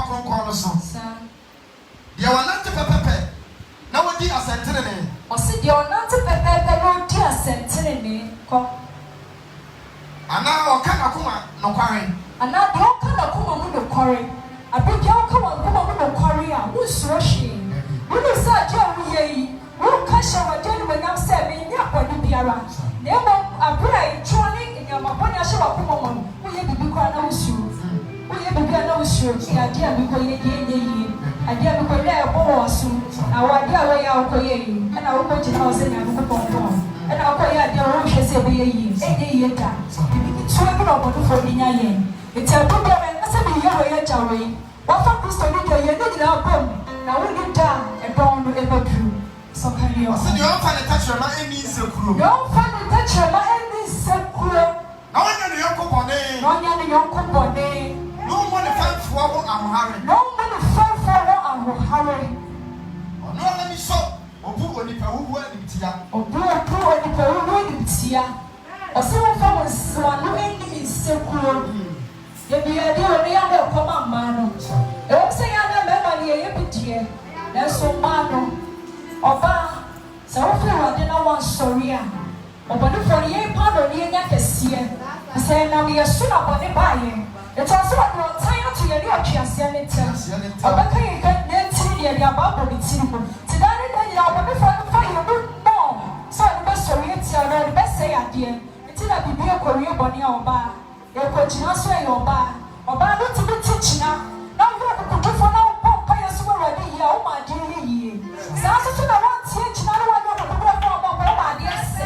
kronkron so dia wanante pepepe na wodi asentere ne o se dia wanante pepepe no di asentere ne ko ana o ka akoma no kware ana de o ka akoma mu no kware abia o ka akoma mu no kware a wo suro hwe wo sa je wo yi wo ka sha wa je no nyam se me nya kwani biara na ebo abura itroni nyama kwani ahye wa akoma mu wo ye bibi kwa na wo suro wo ye bibi na wo suro ki ade a bi ko ye ye ade a bi ko le ebo wo so na wa ade a wo ya wo ko ye yi na wo ko jina wo se nya ko pon na ko ya ade wo hwe se be ye yi ye da so e bro bodu fo ni nya ye eti adu be me ase bi ye wo ye jawe wa fa Kristo ni ke ye ni na bom na wo ni da e don no e badru so kan yo ase ni o fa ne tachre ma eni nsekuro yo fa ne tachre ma eni nsekuro na wonya ne yonko bone no mo ne fanfo wo amohare no na mi so obu onipa wuwu animtia ose wo fa wo swanu eni nsekuro ye bia de oni ya de koma mano e se ya na me ma ye bidie na so mano oba se wo fa wa de na wan sori a oba de for ye pa no ni nya kese se na me so na bone ba ye e to so wa no tan to ye ni otwiase ne tem oba kan ye kan ne ti ye ya ba bo ni ti ko ti da ne na ya oba de fa ye bu no so ni be sori ti ara ni be se ya de ti na bibi e ko ri bone a oba e ko jina so e oba no ti bi ti jina na wo ko ko fo na wo pa ye so wa de ya o ma de ye sa so na wa ti jina na wa de ko ko fo oba ko ma de se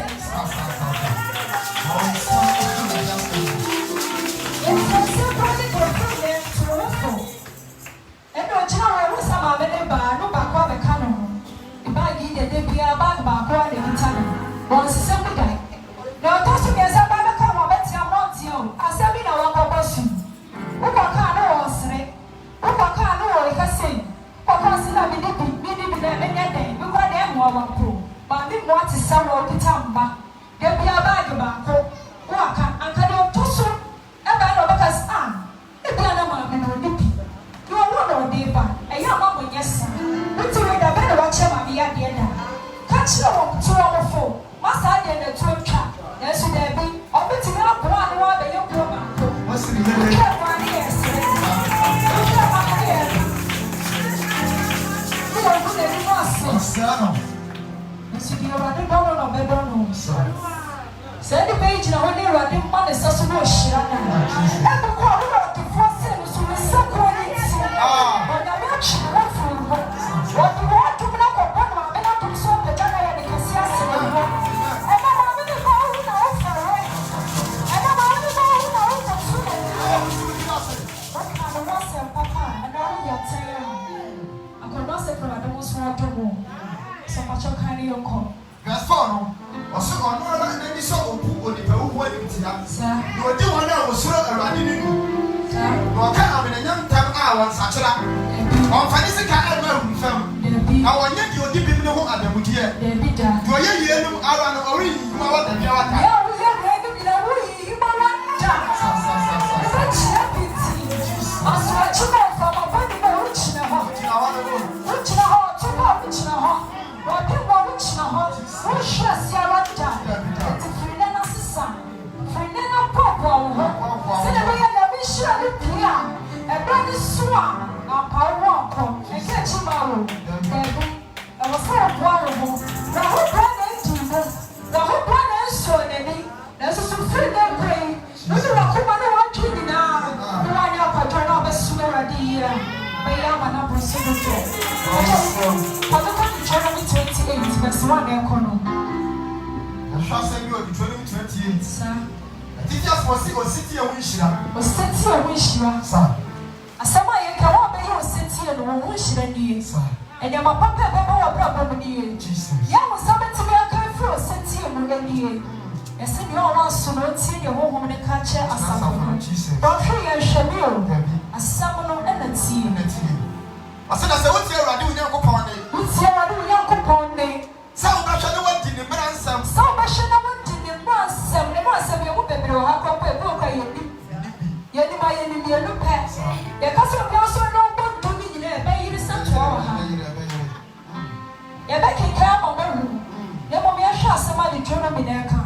mi na ka.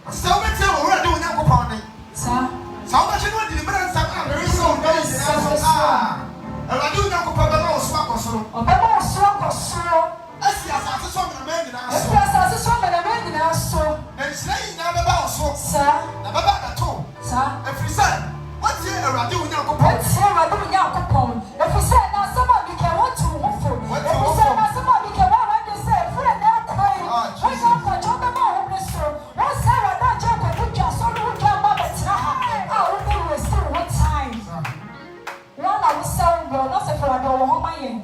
Sɛ wobɛtie wɔ wura de Onyankopɔn ne. Sa. Sɛ wobɛhwɛ ne wadi ne mmerɛ nsɛm a ɛresɛ wo bɛyɛ nyinaa so. Awurade Onyankopɔn bɛma wo so akɔ soro. Ɔbɛma wo so akɔ soro. Asi asase so mmerɛma nyinaa so. Asi asase so mmerɛma nyinaa so. Na nhyira nyinaa bɛba wo so. Sa. Na bɛba abɛto. Sa. Ɛfiri sɛ wotie Awurade Onyankopɔn. Wotie Awurade Onyankopɔn. Ɛfiri sɛ na asɛm a meka wotu wo fo. Ɛfiri sɛ na asɛm a meka wɔawɛde sɛ ɛfiri na ɛkwan. Wɔyɛ akɔgye wobɛma wo hene so. Wɔsɛ Awurade agye akɔgye dwa so ne wodwa mma bɛtena ha. A wode wɛsi wo time. Wɔn na wosɛ wo ngɔ na sɛ Awurade ɔwɔ hɔ ma yɛn.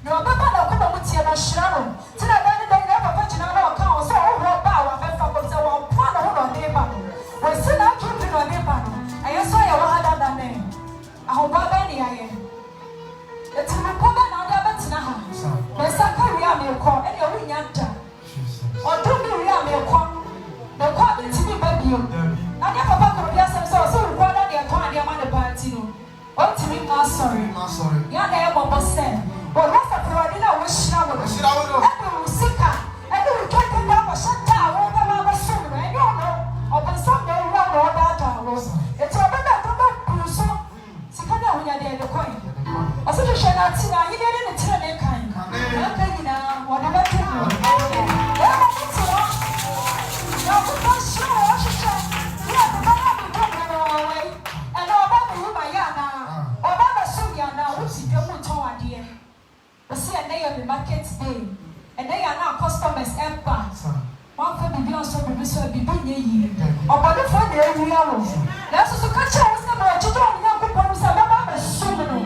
Na ɔbɛba na ɔkɔba mu tie no hyira no. Tena bɛne dɛ nyina papa gyina na ɔka wo sɛ ɔwɔ ba a wabɛfa ko sɛ wɔmpoa ne ho na ɔde ba no. Wɔsi na atwe bi na ɔde ba no. Ɛyɛ sɛ ɔyɛ wɔ ha dada ne. Ahoba bɛn ne ayɛ. Eti mekɔ bɛ na ɔde abɛtena ha. Na ɛsa ka wie a mekɔ ɛne ɔwonya nta. Ɔdom bi wie a mekɔ. Mekɔ a mentimi ba bio. Adeɛ papa kɔ bi asɛm sɛ ɔsɛ wokɔ na deɛ tɔn adeɛ ma ne ba nti no. Ɔntimi ma asɔre. Yɛ na ɛyɛ bɔbɔ sɛ. Ɔwɔ sɛ Awurade na wɔhyira wo no. Ɛne wo sika. Ɛne wo kɛkɛ da akɔhyɛ da a wɔbɛma abɛsom no. Ɛnyɛ ɔno. Ɔbɛnsam na ɛwura na ɔdaadaa wo. Eti ɔbɛbɛ buru so. Sika na ahonya deɛ ɛde kɔe. Ɔsɛ hwehwɛ na ati na ahene ne ne tiri ne kan. Ɛka nyinaa wɔde bɛto mu. Ɛma ne te hɔ. Na ɔbɛbɔ hyɛ wɔ ɔhwehwɛ. Yɛ ɔbɛbɛ na bɛbɔ mu na ɔwɔ yi. Ɛna ɔbɛ bɛyi ma yɛ anaa. Ɔbɛ bɛso yɛ anaa. Wosi dwa mu tɔn adeɛ. Ɔsɛ ɛnɛ yɛ the market day. Ɛnɛ yɛ anaa customers ɛmpa. Wɔn fɛ bibi ɔsɔ bibi so bibi nyɛ yie. Ɔbɔdefo na ewia wɔ. Na soso kakyɛ wɔn sɛ bɛyɛ tutu wɔn Nyankopɔn no sɛ bɛba bɛsom no.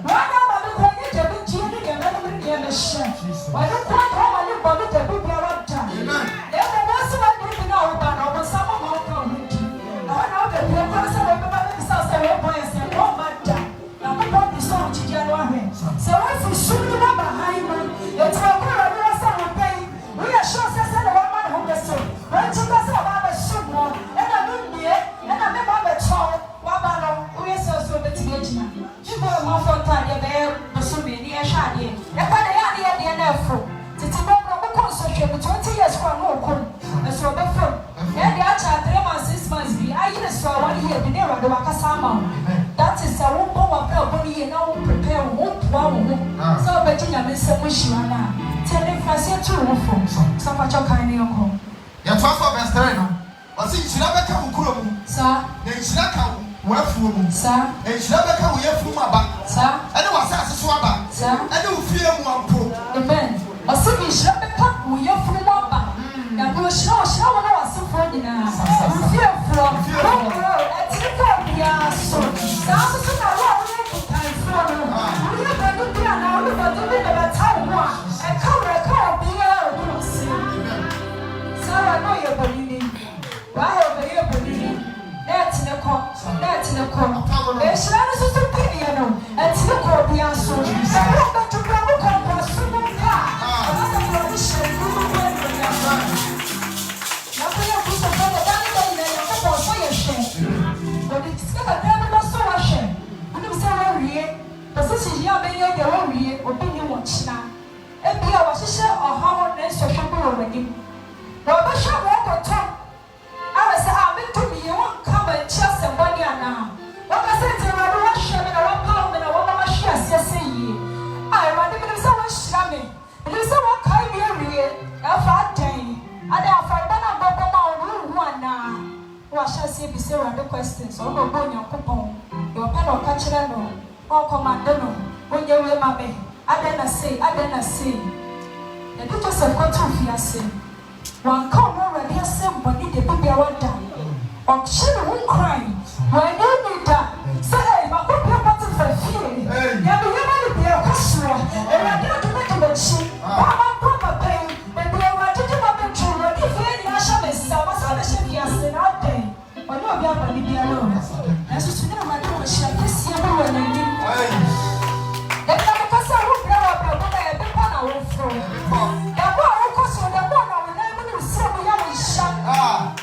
Wɔn a ma me kɔ nye dabi ntie ne deɛ mɛno ne deɛ mɛhyɛ. Wɔde kɔ na wɔn ne bɔ ne dabi biara da. Na ɛmɛ wɔn si wɔn de bi na ɔba na ɔbɔ sa mama ɔka ɔmo di. Na wɔn na ɔbɛ bie kɔ sɛ wɔn bɛba bɛbi sa sɛ wɔn bɔ yɛ sɛ wɔn ma da. Na wɔn bɔ bi sɛ wɔn kyikya no ahwɛ. Sɛ wɔn fi sum ne ba ba han mu. Eti wɔn kɔ wɔn wɔ sɛ wɔn pɛyi. Wɔyɛ sure sɛ sɛ na wɔn ma ne ho bɛ so. Wɔn ti bɛ sɛ wɔn abɛ sum wɔn. Ɛna mi nie. Ɛna mi ma bɛ tɔn. Waba no wɔyɛ sɛ ɔsɛ ɔbɛtumi agyina. Jibɔ wɔn afɔ ntaadeɛ bɛyɛ bosome ne yɛhwɛ adeɛ. Ɛkɔ de yɛ adeɛ deɛ na ɛfo. Tete bɛ wɔn kɔ nsɔhwɛ mu 20 years kɔ no okɔ. Ɛsɛ ɔbɛfam. Ɛde akyɛ 3 months 6 months bi ayi ne so a wɔn yɛ bi ne Awurade wakasa ama wo. That is a wo bɔ wɔ pɛ ɔbɔ ne yie na wo prepare wo poa wo ho. Sɛ ɔbɛgye nyame nsɛm hyira na. Tie ne mfrase tu wo fo. Sɛ ɔfatɔ kan ne yɛkɔ. Yɛtɔ so bɛs 3 no. Ɔsɛ nhyira bɛka wo kuro mu. Saa. Na nhyira ka wo afuo mu. Saa. Nhyira bɛka wo yɛfunu mu aba. Saa. Ɛne w'asase so aba. Saa. Ɛne wo fie mu ampo. Amen. Ɔsɛ nhyira bɛka wo yɛfunu mu aba. Na ɔhyira wo na w'asefoɔ nyinaa. Fiefoɔ. Wɔkuro ɛtiri kɔ biara so. Saa nso so na wo a woyɛ nkanfoɔ no. Woyɛ bɛdu bi a na woyɛ bɛdu bi na bɛta wo ho a. Ɛka wo biara wɔ wo si. Saa na ɔyɛ bɔnini. Wahɛ ɔbɛyɛ bɔnini. Na ɛtene kɔ. Ɛhyira no so so piniɛ no. Ɛtene kɔ biara so. Ɛbɛrɛ ɔbɛtu bi a wokɔ nkɔ so no ka. Ɔbɛsɛ fɔ ɔde hyɛ nnumu bɔ ɛnuonyam. Na kɔyɛ kusɔfo no ba ne bɛ nyina yɛ kɔbɔ ɔsɔ yɛ hwɛ. Ɔde sika kakra bi bɛ so wahwɛ. Ɔnim sɛ wɔawie. Pɛsɛ hyehye a bɛyɛ deɛ wɔawie obi ne wɔn kyena. Ebi a wɔahyehyɛ ɔhaw ne nsɔhwɛ bi wɔ w'anim. Na ɔbɛhwɛ wɔn kɔtɔ. Awe sɛ a metumi yɛ wɔn ka ma nkyɛ asɛm bɔne anaa. Wɔkasa nti Awurade wɔahwɛ me na wɔpaw me na wɔma mahwe aseɛ sɛ yie. A Awurade menim sɛ wɔahyira me. Menim sɛ wɔkae me awie. Ɛfa adɛn. Adɛn afɔrebɔ no abɔbɔ ma wo wohu anaa. Wɔahyɛ aseɛ bi sɛ Awurade questions. Ɔno ɔbɔ Onyankopɔn. Deɛ ɔpɛ na ɔka kyerɛ no. Ɔkɔmande no. Onyɛ wie ma me. Adɛn na sei. Yɛde Joseph kɔto fiase. Wanka ɔno Awurade asɛm bɔne de bi biara da. Ɔhyɛ ne ho nkran. Wɔanyɛ ni da. Sɛ makɔpia Potifa fie. Yɛbɛyɛ ma ne bia ɔkɔ soro. Awurade adome de m'akyi. Wɔamakɔ papa yi. Baabi Awurade de ma bɛtwo. Awurade fie nyinaa hyɛ me nsa. Wɔsɛ bɛhyɛ fiase na adɛn. Ɔne obi abɔne biara o. Nanso so ne Awurade wɔ hyia kɛseɛ bi wɔ n'anim. Ɛbɛka mekasa wo brɛ wɔ abrabɔ na yɛbɛpa na woforo. Yɛbɔ a wokɔ so yɛbɔ na wo nan mu ne wo srɛ mu yɛ wo nhyia.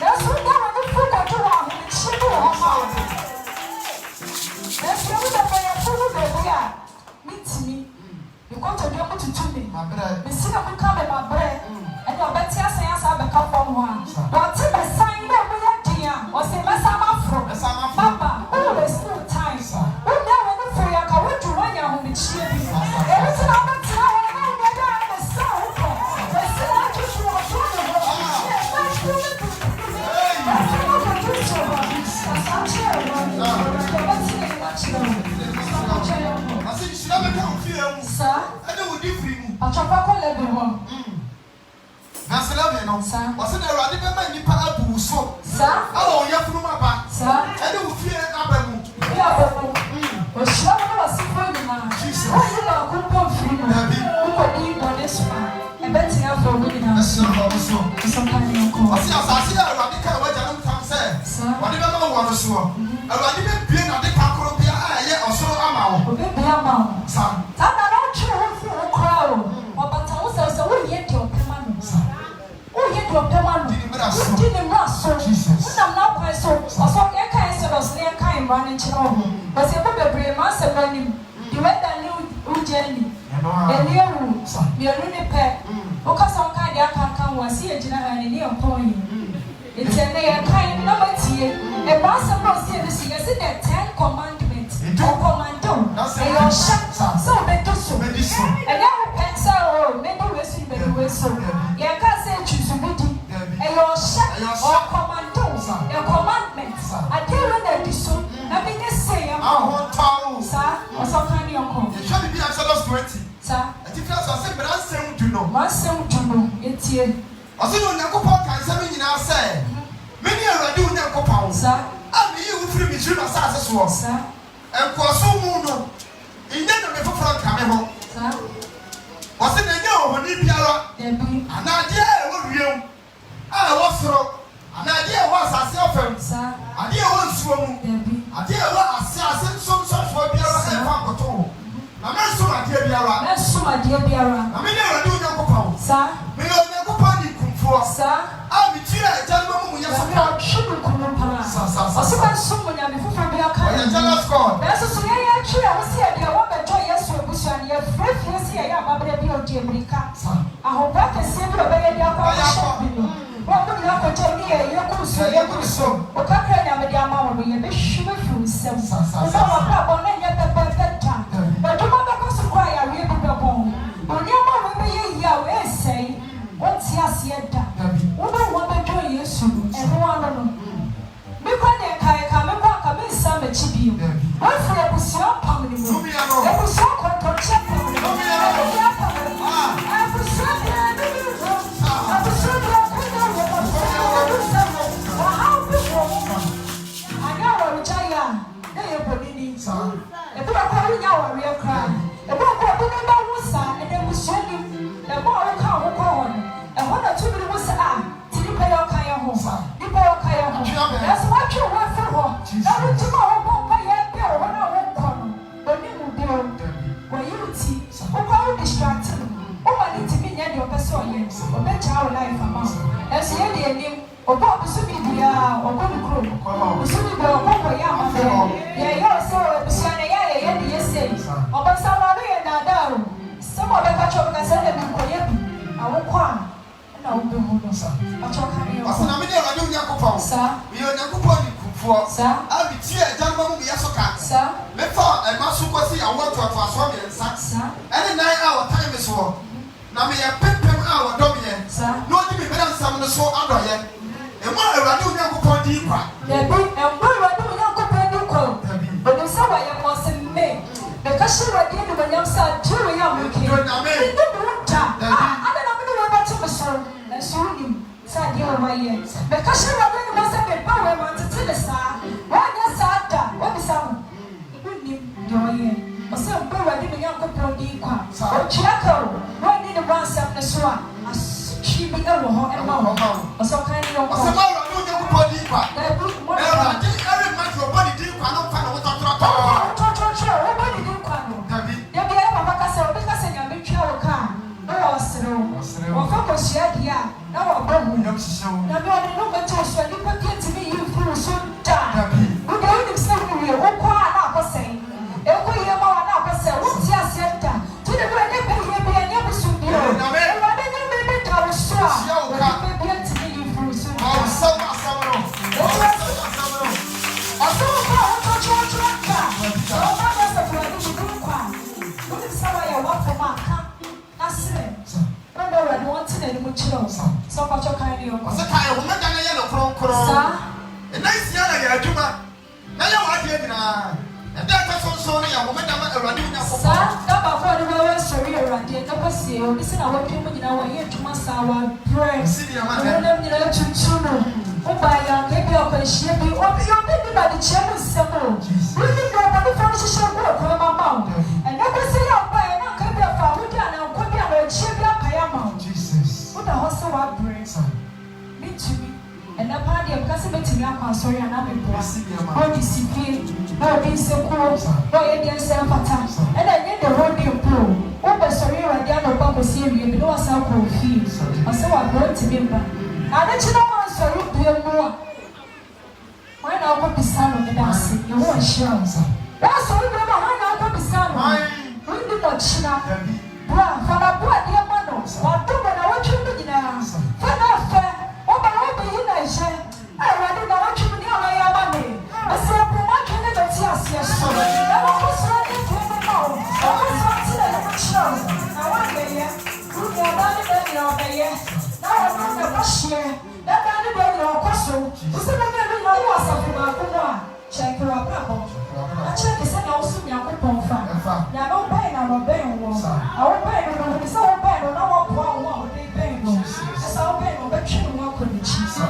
Nanso wonyɛ wo ne fo kɔdwo wɔ ahomekyie bi wɔ hɔ ma wo. Nanso yɛwo dɛfɛ yɛfo wo baabi a metumi. Mekɔtɔdua mu tutu me. Mesi na moka me mabrɛ. Ɛne ɔbɛte asɛn asa abɛka fam. one. But to the sign that we are dear, or say, Papa, always no time. We never know for your car to run your home with cheer. Everything I'm not telling you, I'm not the sound. The sound is your sir, I don't give you a chocolate level. That's 11, sir. What's in the radical you pay so, sir? Oh, you're from my back, sir. I don't fear Abamu. Yeah, but she was supporting her. Jesus, you know, good confidence. Who would be on this one? I bet you have for women. That's not also sometimes you call. I see a radical way I don't come say, sir. Whatever I want to show. A radical being at the Pacoropia, I also am out. Baby, I'm out, son. I'm not sure who crowd. But I was also yet your permanent. Oh, yet your permanent. Didn't rush so. Jesus. I'm not quite so. I saw your kind of near kind running to know. But you put a brave master running. You went a new journey. And near room, you're really pet. Because some kind of can was here, General, and near point. It's a kind number tea. A master was here this year, isn't it? 10 commandments. Or commando. And you're shut. So better so. And now pencil, maybe we're seeing the so. You can't say choose a bit. And you're shut. Or commando. Your commandments. I tell you that this so. Let me just say, I'm on sir, or some kind of uncle. You should be Exodus 20. Sir, I think that's what I said, but I say to know. One sound to know. It's here. I see you never can say, I say. Many are doing their compound, sir. I mean, you free me, you know, sir. And for so moon, in the end of the front camera, sir. Was it a girl when you are an idea of you? I was so. An idea was a self, sir. Idea was swim. Idea was a some sort of Biara and Papato. I mean, so I dear Biara. That's so, my dear Biara. I mean, I do your compound, sir. We are the company for, sir. I'll be here, gentlemen. We are children. I saw someone before we are coming. That's a say, actually, I was here. I want to join us for Bush and your friend. Yes, I am a baby of Jamaica. I hope I can see you a baby. What would you have to tell me? You're good, so you're good, so. What can I have a diamond when you're sure for yourself? So I'm not on any other that time. But you want to go to cry, I really go home. When you're over here, say, what's your theater? What do you want to do? You soon, and one of them. Because they can't come and walk a bit some chibi. What for a pussy up, Pammy? It was so controversial. I was so the mucho. So much of kind of. What's the kind of woman that I know from Corona? A nice young Yajuma. Now you are here now. And that was also a woman that I run in. Sir, about what the world story around the Capacio. Listen, I want people in our year to Massawa. Pray. See the man. Oh, by your baby, or ship you up your baby by the channel simple. Really, go by the furniture work from my mouth. And never say out by an uncle of our woodland and could be a chip up Payamount. Jesus. What a hustle I bring, son. Me to me. And the party of Cassimeting up on sorry and I'm in Bossy. How discipline, how being so cool, how Indian self attack. And I get the road you pull. Oh, sorry, I don't know about the series, you know, I saw fees. I saw I brought to me. I let you know. So you be more. Why not go beside the dancing? You won't show. That's all you ever had now go beside me. We did not shina. Bra, for a boy, dear manos. What do when I want you to dinner? For not fair. Oh, but I'll be in a share. I rather not want you to know my money. I say, I'm not going to see us. Yes, so I was running to the mouth. I was wanting a show. I want to hear. You are not in the year. Now I'm not the share. That I don't know, Cosso. Who's the man who was of my check your apple. I check is an awesome young people. Now, no pain, I'm a bang was. I will pay no, it's all bad, no one they pay. It's all bad, but you walk with the cheese. So,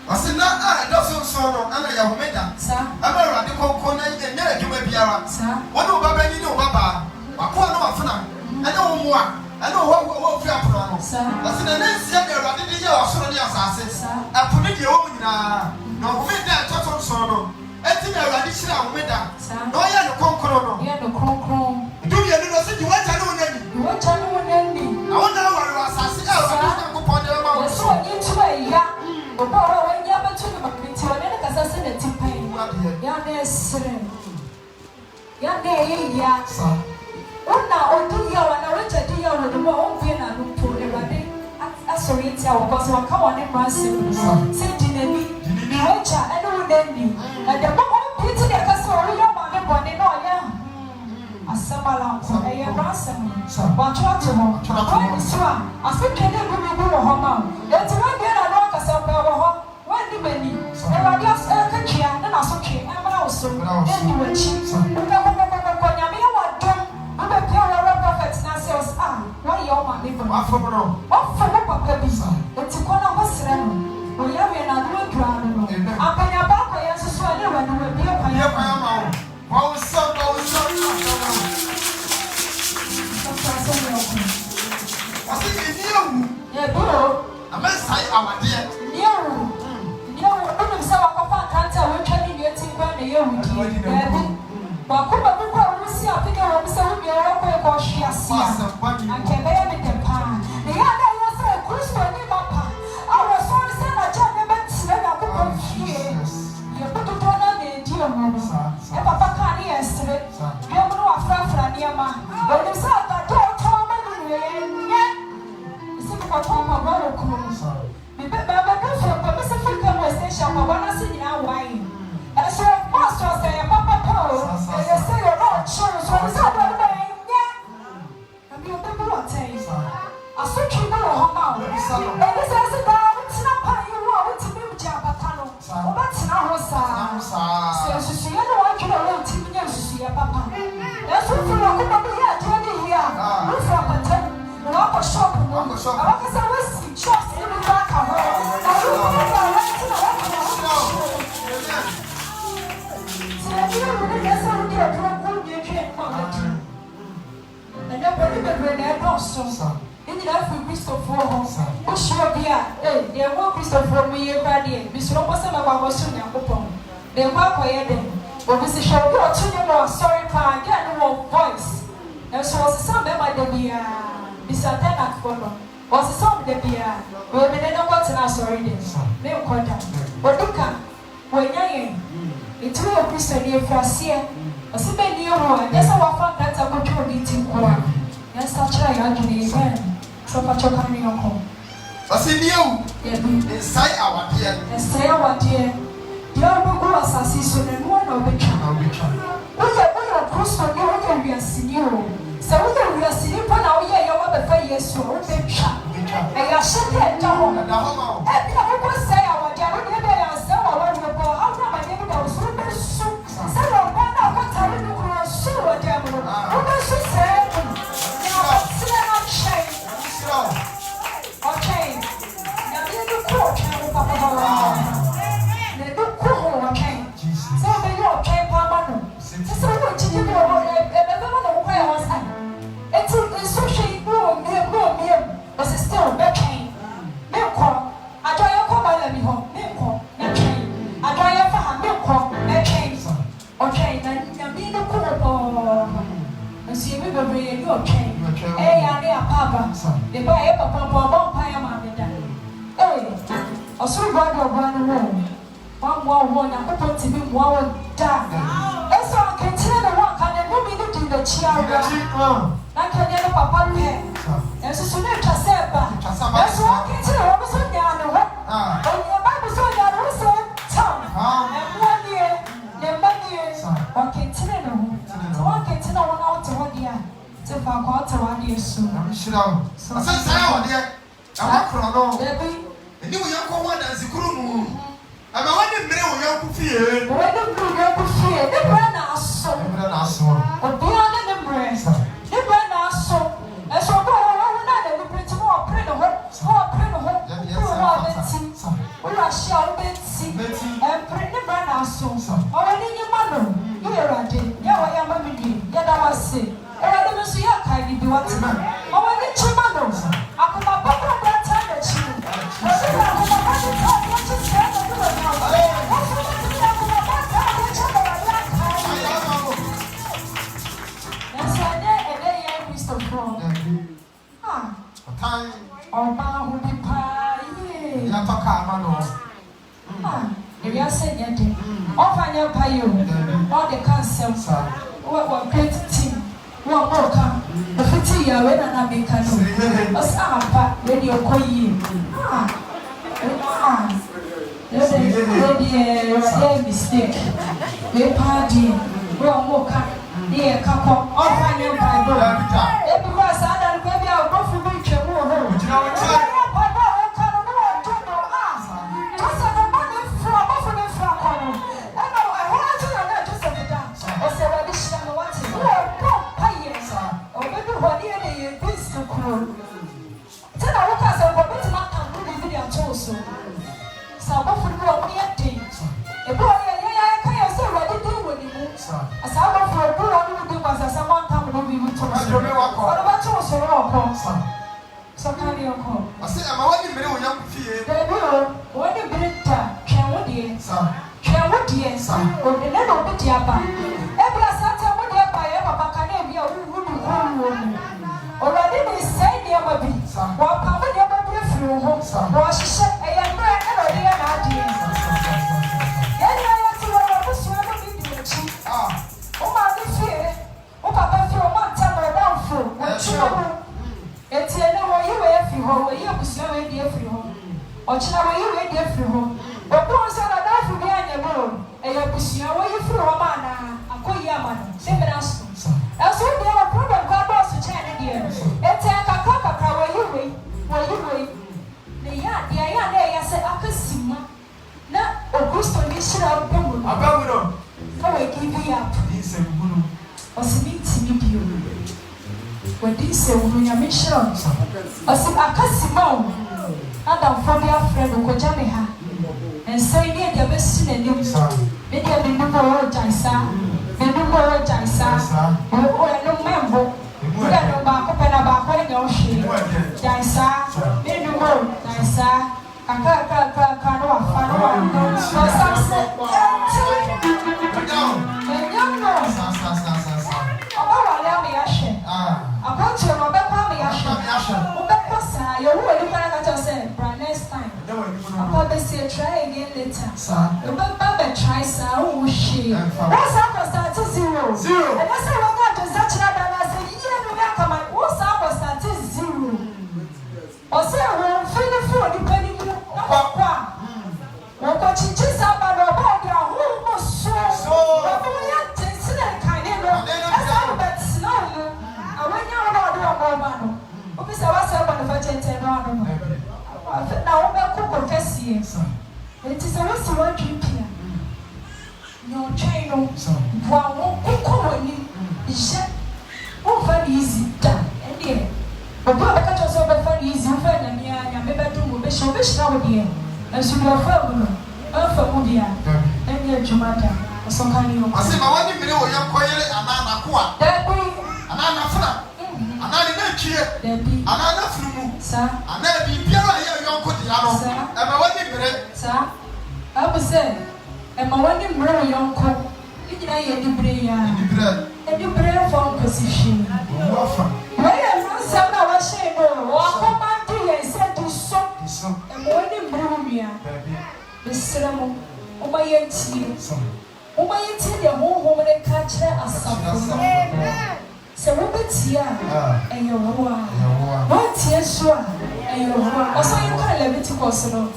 I said, I don't so, and I have made that. Sir, I'm a radical corner and never do a piara. Sir, what do Baba you know, Baba? I can't know a fan. I know more. I know what we are from. Sir, that's in the next year. I didn't hear us on the assassin. I put it on no, we that total sorrow. I think I radish out with that. No, I had a conqueror. You had a conqueror. Do you know what you want to know? You want to know any? I wonder what I was assassin. I don't go upon the amount. So, into a young, but when you have a two of me to an assassinate pain. Yes, young day, yes. Now, or do you and I reach a deal with the more open and look to everybody? I saw it, I was on come on in my sins. Sitting in me, which I don't know. And the moment pity the castle, we are on the body, no, yeah. A summer lamp, a ransom. But try to home, I think I never will go home. That's why I don't know myself over one many. And I just a country and I saw king, I'm also. Then you were cheap. What are you all my neighbor? What for Papa Bisa? It's a corner of a sermon. We are in a good ground. I'm going to back my answers so I never know a beer. I was so I think it's you. Yeah, bro. I must say, I'm a dear. You know, so I can't tell which one you're taking by the year with you. But come up with see a figure of some of your own she has seen. I can bear with the pan. The other was a Christian in my pan. I was so sad I can't remember to say I could come here. You put it on the dear moment. And Papa can't hear yesterday. You have no after near man. But you said that don't tell me. It's a papa brother. Remember, go for a Pacific conversation. I want to see now why. And so, Master, say, Papa Paul, and you say you're not sure, so it's not what I mean. And you remember what I say? I saw you go home. And this is about it's not part you want to be with Jabatano. Oh, that's not what I say. So, you know what you know, Timmy, and see a papa. That's what you want to be here, Tony here. Look for a pattern. Walk a shop. I want to say, trust in the back of her. I don't know what I want to know. And you know, that's how we get from your train from the team. And then when you get there, also, in the life of Christopher, who should be a, they won't Christopher me every day. Miss Robinson, I was soon young upon. They walk away then. But Mrs. Shaw, you are too more sorry, pa, get no voice. And so was some member of the Bisatana Colonel. Was the song the beer. Well, we don't want to ask already. They will call them. But look at when I it's real Christian near Francia. A simple new one. Yes, I will find that I go to a meeting. Yes, I'll try again. So much of coming home. I see you inside our dear. Inside our dear. The other go assassin and one of the channel. We are Christian, you are seeing you. So we are seeing you now. Yeah, you are the Yesu o be twa e ya shete da ho e bi na ko say awade a wo be ya say wa wa no ko ha na ma de bi da so be su say wa ba na ko tare no ko su wa de mo o be su say ya say na shay okay ya bi do ko cha ko papa ba ne do ko ho okay so be yo okay pa ba no so wo chi de wo e be ba no ko ya wa say eti so she no me but still be pain me ko ajoye ko ba la mi ho me ko na pain ajoye fa ha me ko na pain okay na bi no ko po nsi mi bebe ye ni okay ya ni apaba de ba e papa bo pa ya ma me da osuru ba do ba no wo mo na ko ti bi mo wo da eso ke tire na wa ka ne no mi ni di da chia wa na kanya no papa pe eso so na twaseba eso ke tire wo so nya no ho o ba so nya no so tam e mo nie ne ma nie o ke tire no ho o ke tire wo na o te ho dia te fa ko te wa dia so am shira o asa sai o dia akoro no eni wo yanko ho da zikuru mu ama wani mire wo yanko fie wani mire wo yanko fie ne bra na aso o dia na ne mire ne bra na aso eso bo wo na de bi print mo pre no ho wo beti wo la sha wo beti pre ne bra na aso o wani ni ma no yo erade ya wa ya ma mi ya da wa se erade me so ya kai bi wati o wani chi ma no akoma papa da ta da chi o se na akoma pa ta da chi se na do na o se na ti akoma pa ta da chi da wa ya kai esa de ebe ya Christo from time ọba hu bi pa ye ya toka ama no ebi ase nye de ọfa nye pa ye o de cancel wo create team wo mo ka o fiti ya we na be ka no o sa pa we di okoyi they mistake we pa di wo mo ka ni ka ko ọfa nye pa do ebi wa sa da ko bi a o fu bi twemu ho I said, I'm only very young fee. When you bring that, can what dear, or the little bit yapa. Every Santa would have by a Pacania who would be already they say near my beats, while Papa never be through home, or she said, I am not an idea. Then I have to run a swim in the cheek. Oh, my fear. Oh, Papa, through one time down through. It's a no way you were free home, where you was no way free home. Or shall we wait free home? But once I don't for behind the road, and you push your way through a man, a Koyaman, 7 hours. That's what they have a problem. God was to China here. It's a cocker where you wait. The yard, I said, I could see my not Augusto, you should have been. About I give you up. He's a good or meeting you. When this is when you're mission, or see a Cassimon, Adam Fabia friend who could jam her and say, near the best in the news. Maybe I didn't know Jansa, they don't know Jansa, or no member. We got no back up and about when you're she. Jansa, they don't know Jansa. I can't know a fan or sunset. And young girls. Oh, allow me a share. I got you, Rebecca, me a share. Rebecca, you're really going to say, Brian, next time. I'll probably say, try again later. Rebecca, try, sir. Oh, she. What's up, start to 0. And I said, well, God, just such another. I said, yeah, we are coming. What's up, start to 0. Or say, well, feel for depending on what what you just about the body, who was so. I went out of the aseɛ eti sɛ wosi wɔdwi pia nyɛ ɔtwɛn no boa wo kokɔ w'anim hyɛ womfa ne easy da ɛdeɛ obi a bɛka kyerɛ sɛ wobɛfa ne easy wofa nyame bɛdom wo wobɛhyira wo deɛ nso deɛ ɔfa mu no ɔmfa mu deɛ a ɛnyɛ adwuma da ɔsɔka ne yɔ ase ma wɔne mmere wɔ yɛnkɔyere anaa nako a dabi anaa nafona anaa ne natwie dabi anaa nafunumu saa anaa biribiara a yɛ yɔnko dea no ɛma wɔne mmere saa abu sɛ ɛma wɔne mmere wɔ yɔnko ne nyinaa yɛ anibere yi a anibere mfa nkɔsi hwee wɔyɛ nsɛm na wɔhyɛe no wɔakɔma de yɛn sɛ de so ɛma wɔne mmere wo nua mesrɛ mo woma yɛntie woma yɛntie deɛ honhom ne ka kyerɛ asafo no sɛ wobɛtie a ɛyɛ wo a woantie so a ɛyɛ wo a ɔsɛ yɛka Leviticus no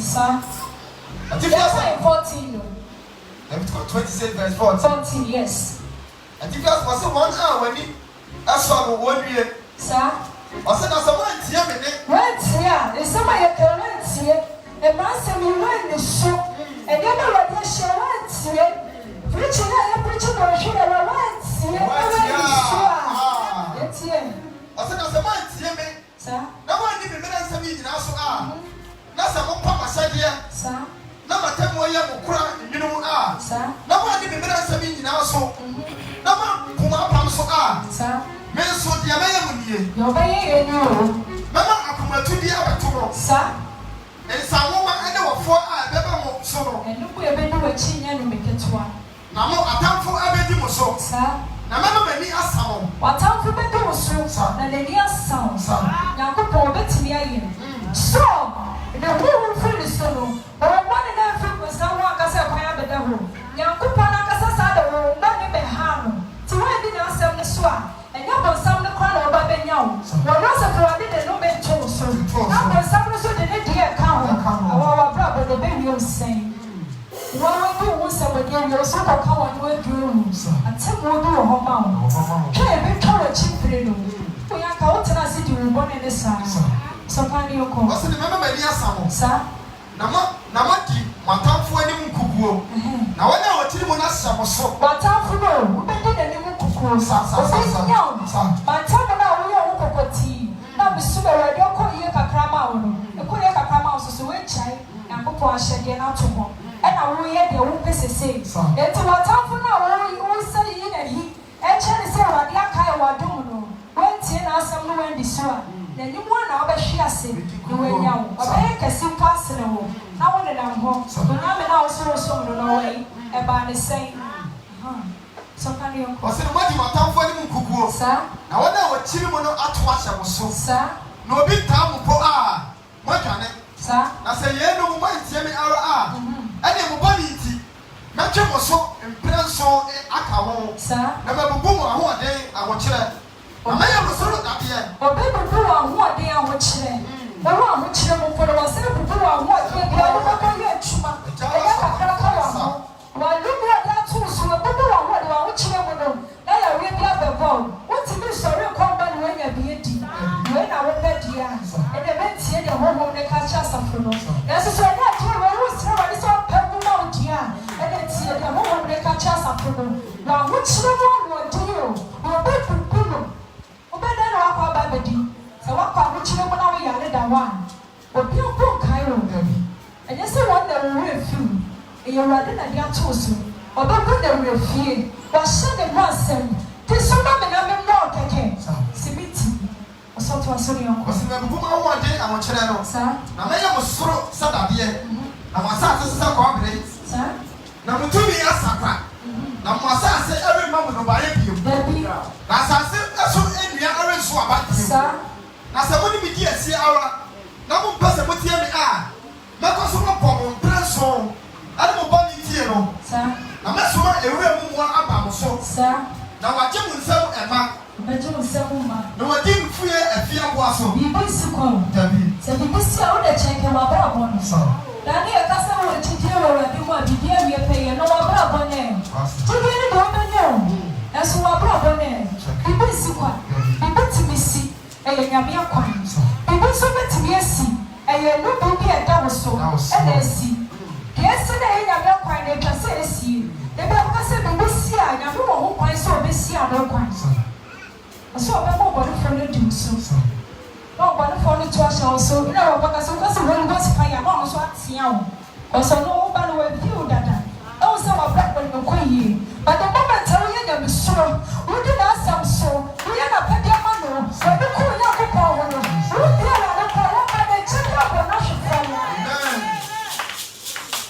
saa 14 no Leviticus 26 verse 14 yes Leviticus was one hour when he asaw one year saa ɔsɛ na sɛ woantie me ne woantie a ɛsɛm a yɛka woantie ɛmaasɛm yi woanne so ɛdeɛma Awurade ahyɛ woantie preaching a yɛpreachi no ɔhwɛ yɛ woantie ɛwanne so a yɛtie ɔsɛ na sɛ woantie me saa na woanni me mmere nsɛm yi nyinaa so a na sɛ mopɔ m'ahyɛdeɛ saa na matammu yɛ mo kora nnwom a saa na woanni me mmere nsɛm yi nyinaa so na moapo m'apam so a saa me nso deɛ mɛyɛ mo nie deɛ ɔbɛyɛ yɛ ni o mɛma akomatudi abɛto mo saa nsanwoma ne wɔfoɔ a ɛbɛba mo so no ɛno bo yɛbɛdi w'akyi nyɛ no meketewa na mo atamfo abɛdi mo so saa na mɛma m'ani asa mo w'atamfo bɛdi wo so na n'ani asa wo Nyankopɔn ɔbɛtumi ayɛ so ne honhom firi ne so no ɔwɔ ne na afiri nsa ho ankasa kwan abɛda hɔ Nyankopɔn ankasa saa de wɔwɔ ne bɛha no nti woadi n'asɛm no so a ɛnyɛ bɔnsam no kwan na ɔba bɛnya wo wɔno asafo Awurade de no bɛto wo so na bɔnsam no so de ne deɛ ka ho ɛwɔ w'abrabɔ de bɛwie wo sɛn wɔwɔdi wo nsɛm de awie wo so kɔka wɔn no aduro mu atemmuo bi wɔ hɔ ma wo hwɛ ɛbɛtwa w'akyi mpire no woyɛ anka wotena ase de wo bɔne ne saa sɔpa ne yɛkɔ ɔsɛ ne mɛma m'ani asa mo saa na modi mo atamfo anim nkukuo na wɔne a wɔtiri mu no ahyɛ mo so w'atamfo no wobɛdi n'anim nkukuo ɔbɛnya wo matamfo no a woyɛ wo kɔkɔtii na mesom Awurade ɔkɔ yie kakra ma wo no ɛkɔ yie kakra ma wo so so woagyae Nyankopɔn ahyɛdeɛ no ato hɔ ɛna woyɛ deɛ wopɛ sesei enti w'atamfo no a wosɛ yi n'ahi ɛkyɛ ne sɛ Awurade akae w'adom no woantie n'asɛm no woandi so a n'anim a na wobɛhwe ase ne woanya wo ɔbɛyɛ kɛse mpo asene wo na wo nenam hɔ onyame no a wosorosom no na wɔyi ɛbaa ne sɛn sɔka ne yɛnkɔ ɔsɛ ne modi mo atamfo anim nkukuo saa na wɔne a wɔkyiri mu no ato ahyɛ mo so saa na obi taa mo po a moadwane saa na sɛ yɛnom moantie me ara a ɛne mo bɔne nti mɛtwe mo so mpere nso aka ho saa na mabubu mo ahoɔden ahokyerɛ na mɛyɛ mo soro dadeɛ ɔbɛbubu wɔ ahoɔden ahokyerɛ ɛwɔ ahokyerɛ mu mpo no wɔsɛ bubu wɔ ahoɔden deɛ ɔde bɛbɛyɛ adwuma ɛyɛ kakra ka wɔ ho wɔadom a ɔde ato so wɔbubu wɔ ahoɔden wɔ ahokyerɛ mu no na yɛawie bi abɛbɔ wotumi sɔre kɔmba ne woanya bi adi wei na wopɛ deɛ a ɛnɛ bɛntie deɛ honhom ne ka kyerɛ asafo no nanso sɛ ɛne adeɛ wɔ wosrɛ wɔde sɛ ɔpɛ mu ma wo deɛ a ɛnɛ tie deɛ honhom ne ka kyerɛ asafo no na ahokyerɛ mu ahoɔden o wɔbɛbubu no wobɛdɛ na wakɔ aba bɛdi sɛ wakɔ ahokyerɛ mu na woyare da hɔ a obi mpo nkae wo ɛnyɛ sɛ wɔn na wɔwerɛ firi ɛyɛ Awurade na de atoo so ɔbɛbu na werɛ fie wahyɛ ne mu asɛm te so ma me na memmɔ kɛkɛ simiti ɔsɔto asɔre yɛnkɔ ɔsɛ mabubu mo ahoɔden ahokyerɛ no na mɛyɛ mo soro sɛ dadeɛ na mo asase sɛ kɔbere na mo tumi asakwa na mo asase ɛremma mo nnobaeɛ bio na asase ɛso nnua ɛrenso aba bio na sɛ mode me di asie ara na mompɛ sɛ motie me a mɛkɔ so mopɔ mo mpere nson ɛne mo bɔne tie no na mɛsoma ewura mu mmoa aba mo so na wagye mo nsɛm ɛma na wadi mfue afie aboa so biribi si kɔ sɛ biribi si a wode kyɛnkɛ w'abrabɔ no na ne yɛkasa wɔ akyidie wɔ Awurade mu a biribi awie pɛyɛ na w'abrabɔ no gyidie ne deɛ wobɛnyɛ o nanso w'abrabɔ no biribi si kɔ a biribi tumi si ɛyɛ Nyame akwan biribi nso bɛtumi asi ɛyɛ no bi ɛda wo so ɛna esi deɛ esi na ɛyɛ nyame kwan na atwa sɛ esi ebi akɔka sɛ biribi si a nyame wɔ ho kwan sɛ ɔbɛsi ano kwan ɔsɛ ɔbɛbɔ ɔbɔnefoɔ no di so na ɔbɔnefoɔ no to ahyɛ wo so na ɔbɔka sɛ wokasɛ wɔne wɔsi fa yɛ na ɔno nso atea wo ɔsɛ no woba no wafi wo dada ɛwo sɛ wabrɛ bɔnemɛkɔ yie but the moment a woyɛ nyame soro wodi n'asɛm so woyɛ n'apɛdeɛ ma no wɔde kɔ wo Nyankopɔn ho no wodi awurade kɔ wɔma no akyɛ bi abɔ no ahwe fa no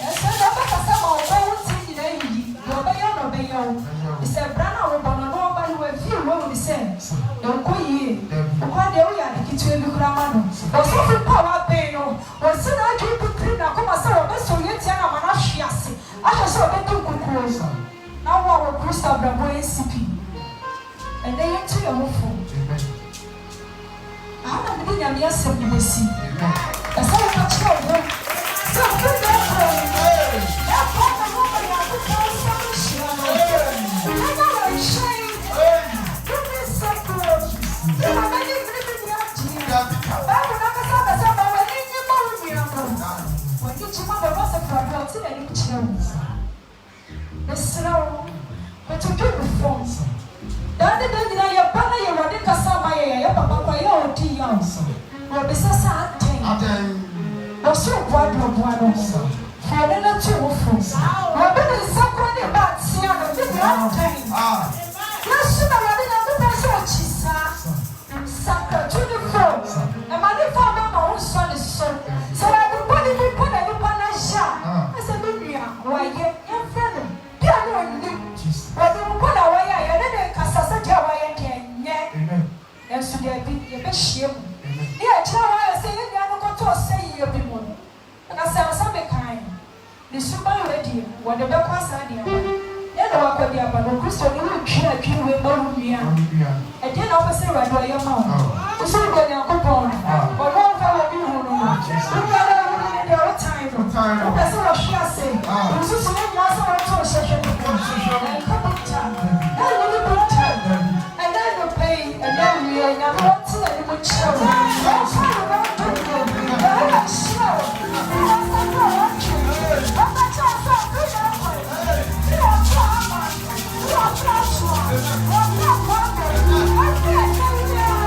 ɛsɛ na ɔbɛkasa ma ɔbɛ wo ti nyinaa yiyi deɛ ɔbɛyɛ no ɔbɛyɛ wo sɛ bra no a wobɔ no na ɔba no wafi wo wo sɛ ɛnkɔ yie ɔkɔ deɛ woyɛ ade ketewa bi koraa ma no ɔsɔfo pa a wabɛn no wɔsi na adwene pitiri n'akoma sɛ wɔbɛsɛ ɔyɛ tia no ama no ahwe ase ahyɛ sɛ ɔbɛdi nkukuo na wo a wɔ kristo abrabɔ yɛ sipi ɛnɛ yɛnto yɛ ho fo ahana mede nyame asɛm ne bɛsi ɛsɛ woka kyerɛ wo ho sɛ wofiri dɛ korɔ ɛkɔ ma no ma Nyankopɔn nsa no hyira no ɛnyɛ wɔnhyɛn wone sɛ korɔ sɛ wɔbɛne mene bi agyeɛ bɛbo no akasa akasa ma wɔne nye ma wo nua no wɔne kyi ma bɛbɔ sɛ korɔdeɛ ɔte n'anim kyerɛ wo mesrɛ wo kɔtodwe me fam daade da nyinaa yɛba na yɛwɔde kasa ma yɛ papa kɔ yɛ ɔdi yɛ wo wɔbɛsɛ sɛ atɛn wɔsoro boadoɔboa no ho fɔne no to wo fo wɔde ne nsa kora ne ba atea no de bɛ atɛn yɛso na wɔde Nyankopɔn sɛ ɔkyi saa sakratu ne fo ɛma ne fa bɛma wo nsɔ ne so sɛ wɔde bɔne bi bɔ na nipa no ahyɛ a ɛsɛ me nua wɔayɛ yɛmfrɛ no bia ne ɔnim wɔde wo bɔ na wɔyɛ a yɛne ne kasa sɛ deɛ wɔyɛ deɛ nyɛ ɛnso deɛ bi yɛbɛhyia mu ne yɛkyerɛ wɔayɛ sɛ yɛ nua no kɔtɔɔ sɛ yie bi mu no ɛna sɛ ɔsa mekae ne suban wadiɛ wɔde bɛkɔ asaa deɛ ba yɛna wakɔ deɛ aba no kristo ne wotwi atwiri wei ma wo nua ɛdeɛ na wopɛ sɛ Awurade ɔyɛ ma wo wo so wodɔ Nyankopɔn no ɔno ɔmfa wɔ bi hu no wobiara wo ne deɛ wotan no wopɛ sɛ wɔhwe ase wosusu ne nyinaa sɛ wɔto hyɛhwɛ no ɛnka bota na wo ne bota ɛnɛ nopɛ yi ɛnɛ wie nyame wɔte n'anim kyerɛ wo ɔmfa no wɔto no ɛwɔ hyerɛ wo wɔsɛ kɔ wɔtwe ɔbɛkyɛ wo sɛ ɔfiri na akɔ ne wɔto ama ne wɔto asoa wɔto akɔ ama ɛfi ɛnɛ wiaa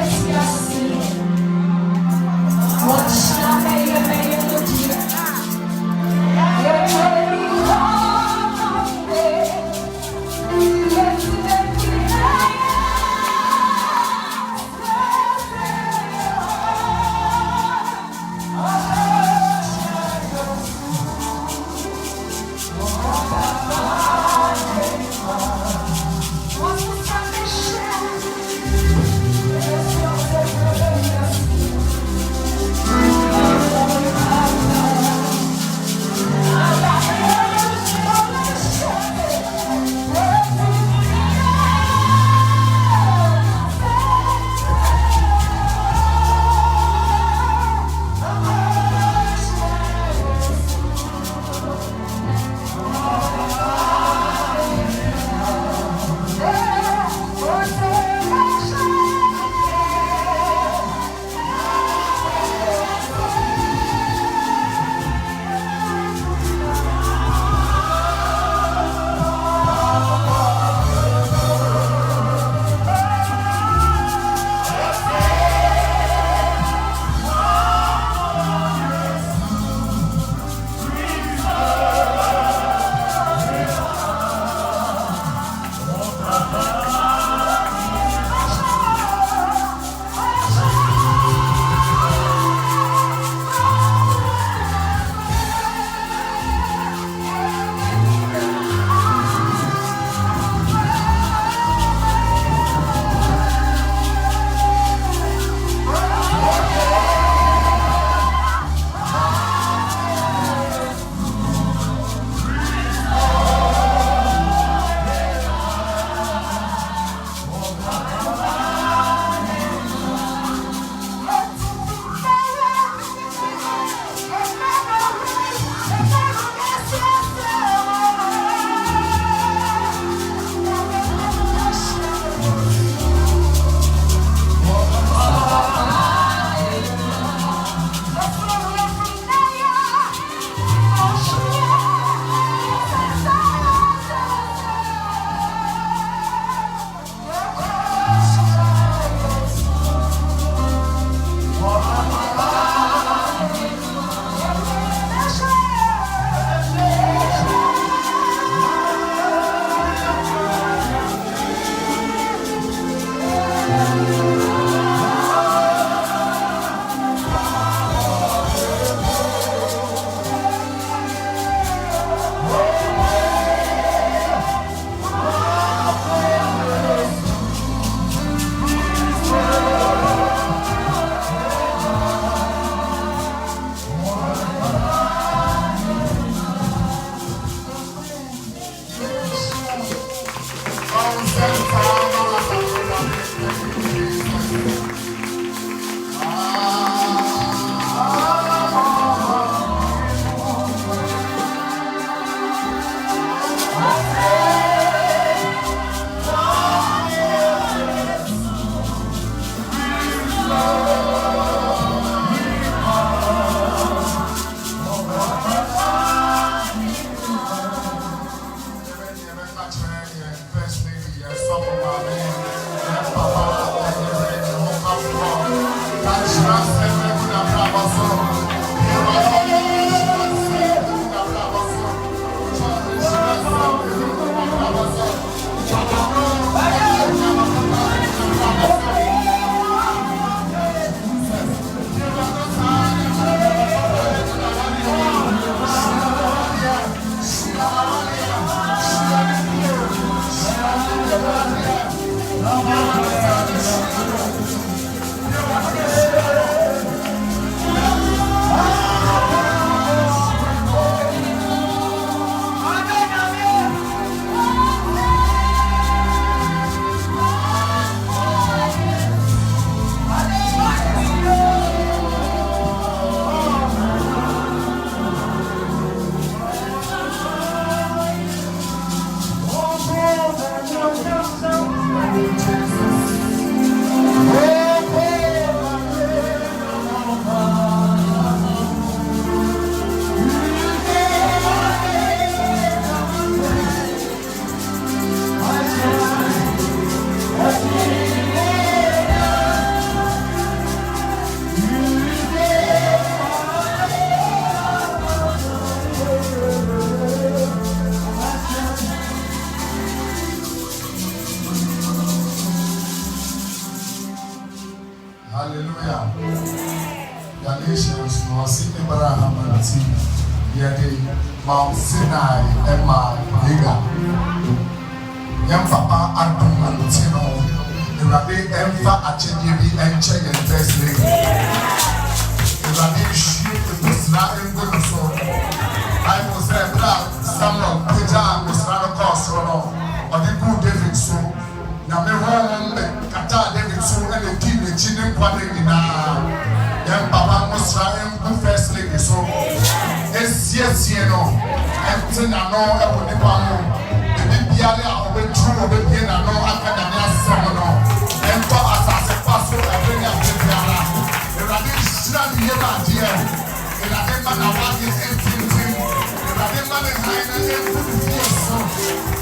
ɔresiesie wo ɔrehyɛ Mount Sinai Emma Liga Yam Papa Antino Rabi Emfa Achibi and Check and First Lady Rabi Shoot was not in good so I was there Samuel Peter was not a cost or the good David so now me home Kata David so and the team the Chin Quadri in Yam Papa was trying good First Lady so yes, you know, and then I know I will never know. The Bialy are over true of the Pian and no academia seminar. And for us as a pastor, I bring up the Biala. The Radin Shran Yema, dear. The Radin Man, I want his empty. The Radin Man is high and empty. So,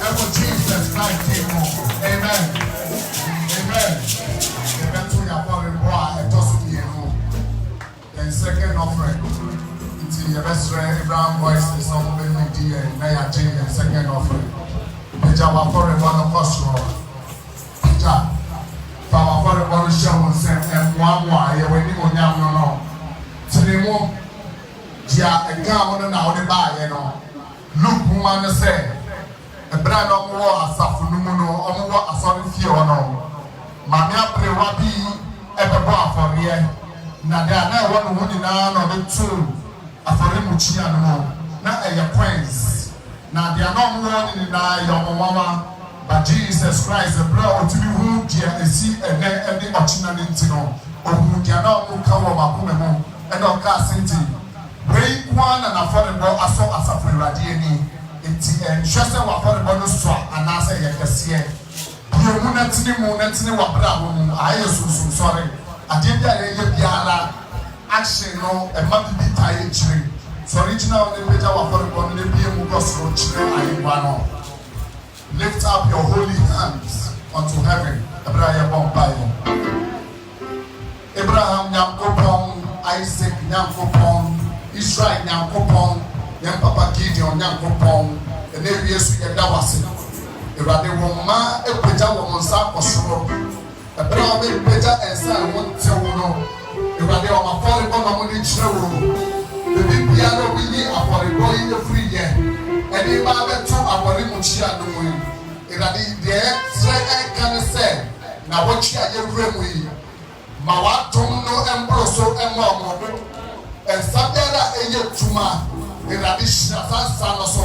ever Jesus Christ came home. Amen. Amen. The Betu Yapon boy, it doesn't be home. Then, second offering. The best friend Abraham voice is on the media and Naya Jane and second offering. Peter was for a one of us. Peter, Papa for a one show and one why when you know no. Tinemo, Dia, a gown and out the bar, you know. Look, woman said, a brand of war as a phenomenal or what a solid fear or no. Mamma Prewabi, ever bar for here. Nada, one woman in the two. Afore muchia no na eye coins na dia no mo ni na your mama but Jesus Christ the blood to be who dia esi ene ene ochina nti no ohu dia na mo ka wo makome mo e no ka senti wey kwana na afore bo aso asafo radie ni nti enhwese wa afore bo no so anase ye kese ye mu na tini wa bra bo mu aye susu sorry ade bia ye biara action no e ma bi tie chire so original the page our for the BM gospel chire aywa no lift up your holy hands unto heaven Abraham Bompayo Abraham Yankopon Isaac Yankopon Israel Yankopon Yan Papa Gideon Yankopon and every yesu yeda wase Erade wo ma epeja wo monsa kosoro Ebra me beja ensa won tewo no. Ewade o ma fole ko na mo ni chirewo. Ebi bia no bi ni afore go yi free ye. Eni ba be to afore mu chia no mo. Ewade de sre e kan se na wo chia ye wura mu yi. Ma wa tom no embro so emma mo. Ensa biara eye tuma. Ewade shasa sa no so.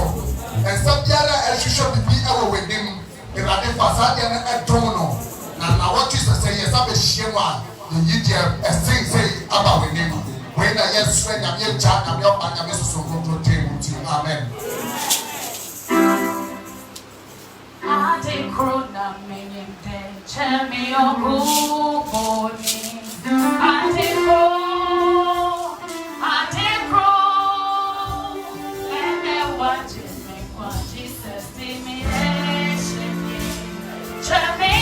Ensa biara e hwehwe bibi e wo wedim. Ewade fasa de na edom no. Na what Jesus say yes abe hyewa yi die esin say aba we name we na yes friend am ye cha am yo pa am so control team amen. Ade krona menyente chemi oguboni ade kro ene waje me kwa Jesus me chemi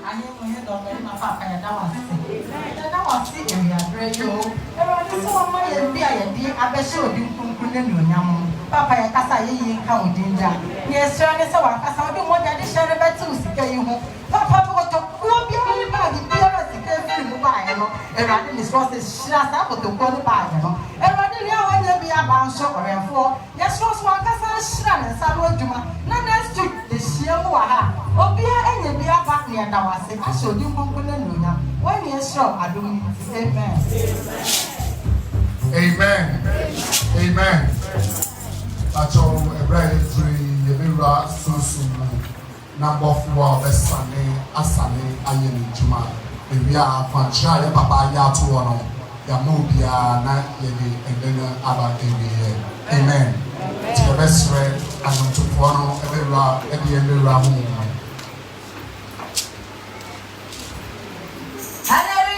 ani mo he do me ma papa ya da wase e ya breyo e ro ni so ma ye bi a ye di abehye odi kunkun ne nuonyam papa ya kasa ye yi nka odinja ni esra ne se wa kasa odi mo ja de shere betu sika yi ho papa bo to ko bi o ni ba bi bi ara sika fi mu ba ye no e ro ni so se shira sa ko to ko ni ba ye no e ro ni ria wa nya bi aba nso orefo ye so so kasa shira ne sa lo adwuma na next week de shia mu wa ha obi a enya bi aba ne da wase aso di kunkun ne nuonyam when you show adum amen Amen. Amen. Acho ebrei free yebira susu number 4 besane asane ayeni juma ebia kwancha ya papa ya to ono ya mobia na yedi endena aba ebiye. Amen. To best friend and to fono ebira ebi ebira hu. Hallelujah.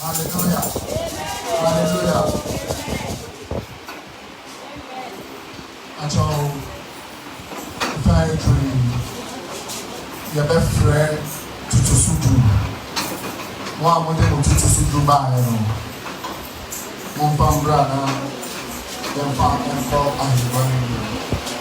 Hallelujah. Hallelujah. Actually, if I dream, your best friend to Sudu. One more day to Sudu by one pound brother, then found and call and